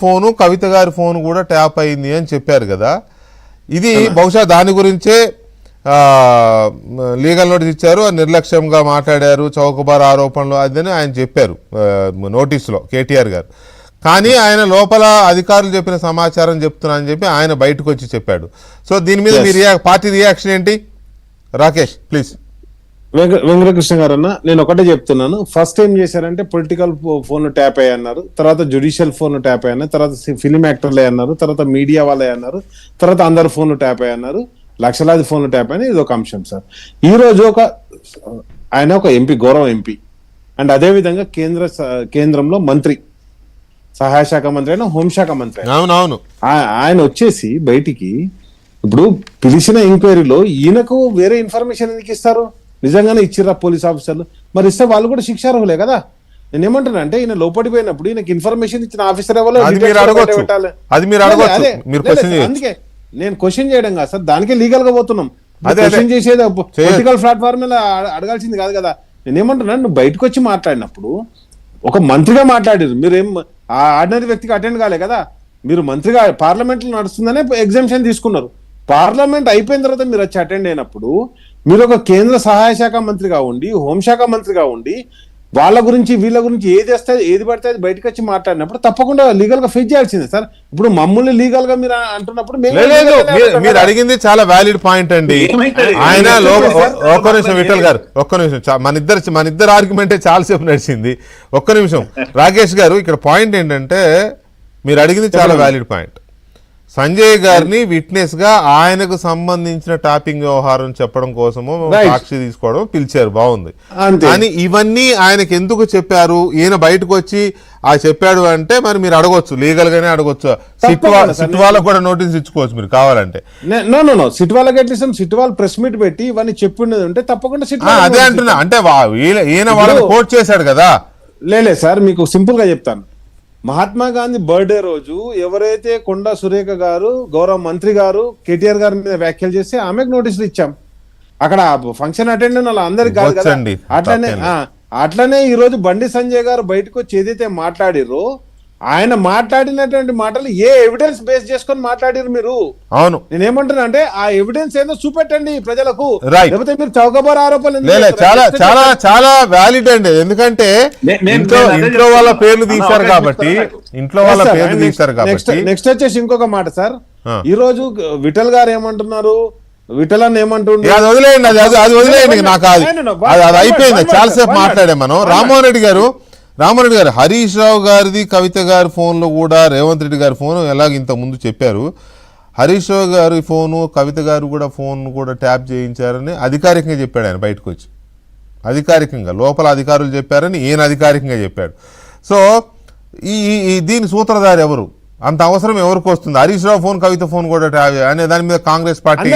Phone కవిత గారి phone కూడా tap అయింది అని చెప్పారు కదా. ఇది బహుశా దాని గురించే లీగల్ నోటీస్ ఇచ్చారు, నిర్లక్ష్యంగా మాట్లాడారు, చౌకబారు ఆరోపణలు అదని ఆయన చెప్పారు నోటీసులో కేటీఆర్ గారు. కానీ ఆయన లోపల అధికారులు చెప్పిన సమాచారం చెప్తున్నా అని చెప్పి ఆయన బయటకు వచ్చి చెప్పాడు. సో దీని మీద మీ పార్టీ రియాక్షన్ ఏంటి? రాకేష్ ప్లీజ్. వెంకటకృష్ణ గారు అన్న, నేను ఒకటే చెప్తున్నాను. ఫస్ట్ ఏం చేశారంటే పొలిటికల్ ఫోన్ ట్యాప్ అయ్యి అన్నారు, తర్వాత జ్యుడిషియల్ ఫోన్ ట్యాప్ అయ్యి అన్నారు, తర్వాత ఫిలిం యాక్టర్లే అన్నారు, తర్వాత మీడియా వాళ్ళే అన్నారు, తర్వాత అందరు ఫోన్లు ట్యాప్ అయ్యి అన్నారు, లక్షలాది ఫోన్లు ట్యాప్ అయినా. ఇది ఒక అంశం సార్. ఈ రోజు ఆయన ఒక ఎంపీ, గౌరవ ఎంపీ, అండ్ అదే విధంగా కేంద్రంలో మంత్రి, సహాయ శాఖ మంత్రి అయినా, హోంశాఖ మంత్రి అవునవును, ఆయన వచ్చేసి బయటికి ఇప్పుడు పిలిచిన ఎంక్వైరీలో ఈయనకు వేరే ఇన్ఫర్మేషన్ ఎందుకు ఇస్తారు? నిజంగానే ఇచ్చిర్రా పోలీస్ ఆఫీసర్లు? మరి ఇస్తే వాళ్ళు కూడా శిక్షార్హులే కదా. నేను ఏమంటున్నా అంటే ఈయన లోపడిపోయినప్పుడు ఈయనకి ఇన్ఫర్మేషన్ ఇచ్చిన ఆఫీసర్ ఎవరో అందుకే నేను క్వశ్చన్ చేయడం కాదు సార్, దానికే లీగల్ గా పోతున్నాం. క్వశ్చన్ చేసేది పొలిటికల్ ప్లాట్ఫామ్ మీద అడగాల్సింది కాదు కదా. నేనేమంటున్నా, నువ్వు బయటకు వచ్చి మాట్లాడినప్పుడు ఒక మంత్రిగా మాట్లాడారు, మీరేం ఆ ఆర్డినరీ వ్యక్తికి అటెండ్ కాలే కదా. మీరు మంత్రిగా పార్లమెంట్ లో నడుస్తుందనే ఎగ్జామ్షన్ తీసుకున్నారు. పార్లమెంట్ అయిపోయిన తర్వాత మీరు వచ్చి అటెండ్ అయినప్పుడు మీరు ఒక కేంద్ర సహాయ శాఖ మంత్రిగా ఉండి, హోంశాఖ మంత్రిగా ఉండి, వాళ్ళ గురించి వీళ్ళ గురించి ఏది పడితే అది బయటకు వచ్చి మాట్లాడినప్పుడు తప్పకుండా లీగల్ గా ఫేస్ చేయాల్సిందే సార్. ఇప్పుడు మమ్మల్ని లీగల్ గా మీరు అంటున్నప్పుడు మీరు అడిగింది చాలా వ్యాలిడ్ పాయింట్ అండి. ఆయన ఒక్క నిమిషం విఠల్ గారు, ఒక్క నిమిషం, మన ఇద్దరు ఆర్గ్యుమెంటే చాలాసేపు నడిచింది. ఒక్క నిమిషం రాకేష్ గారు, ఇక్కడ పాయింట్ ఏంటంటే మీరు అడిగింది చాలా వ్యాలిడ్ పాయింట్. సంజయ్ గారిని విట్నెస్ గా ఆయనకు సంబంధించిన టాపింగ్ వ్యవహారం చెప్పడం కోసము సాక్షి తీసుకోవడం పిలిచారు, బాగుంది. కానీ ఇవన్నీ ఆయనకు ఎందుకు చెప్పారు? ఈయన బయటకు వచ్చి చెప్పాడు అంటే మరి మీరు అడగొచ్చు, లీగల్ గానే అడగొచ్చు. సిట్ వాళ్ళకు కూడా నోటీస్ ఇచ్చుకోవచ్చు మీరు కావాలంటే. సిట్ వాళ్ళకి అట్లీస్ట్ సిట్ వాళ్ళు ప్రెస్ మీట్ పెట్టి ఇవన్నీ చెప్పిండేది ఉంటే తప్పకుండా సిట్. అదే అంటున్నా, అంటే ఈయన వాళ్ళని కోట్ చేశాడు కదా. లేదు సార్, మీకు సింపుల్ గా చెప్తాను. మహాత్మా గాంధీ బర్త్డే రోజు ఎవరైతే కొండా సురేఖ గారు, గౌరవ మంత్రి గారు కేటీఆర్ గారి మీద వ్యాఖ్యలు చేస్తే ఆమెకు నోటీసులు ఇచ్చాం. అక్కడ ఫంక్షన్ అటెండ్ అలా అందరికి కాదు కదా. అట్లనే ఈ రోజు బండి సంజయ్ గారు బయటకు వచ్చి ఏదైతే మాట్లాడిరో, ఆయన మాట్లాడినటువంటి మాటలు ఏ ఎవిడెన్స్ బేస్ చేసుకొని మాట్లాడారు మీరు? అవును, నేనేమంటున్నా అంటే ఆ ఎవిడెన్స్ ఏందో చూపెట్టండి ప్రజలకు, లేకపోతే మీరు చౌకబారు ఆరోపణలు. చాలా చాలా చాలా వ్యాలిడ్ అండి, ఎందుకంటే ఇంట్లో వాళ్ళ పేర్లు తీశారు కాబట్టి. నెక్స్ట్ వచ్చేసి ఇంకొక మాట సార్, ఈ రోజు విఠల్ గారు ఏమంటున్నారు, విఠల్ అని ఏమంటుండే, అది వదిలేయండి, అది వదిలేయండి, నాకు అది అయిపోయింది, చాలాసేపు మాట్లాడే మనం. రామ్మోహన్ రెడ్డి గారు, హరీష్ రావు గారిది, కవిత గారి ఫోన్లో కూడా రేవంత్ రెడ్డి గారి ఫోన్ ఎలాగ ఇంత ముందు చెప్పారు. హరీష్ రావు గారి ఫోను, కవిత గారు కూడా ఫోన్ కూడా ట్యాప్ చేయించారని అధికారికంగా చెప్పాడు ఆయన బయటకు వచ్చి. అధికారికంగా లోపల అధికారులు చెప్పారని ఈయన అధికారికంగా చెప్పాడు. సో దీని సూత్రధారి ఎవరు? అంత అవసరం ఎవరికి వస్తుంది? హరీష్ రావు ఫోన్, కవిత ఫోన్ కూడా ట్యాప్ అనే దాని మీద కాంగ్రెస్ పార్టీ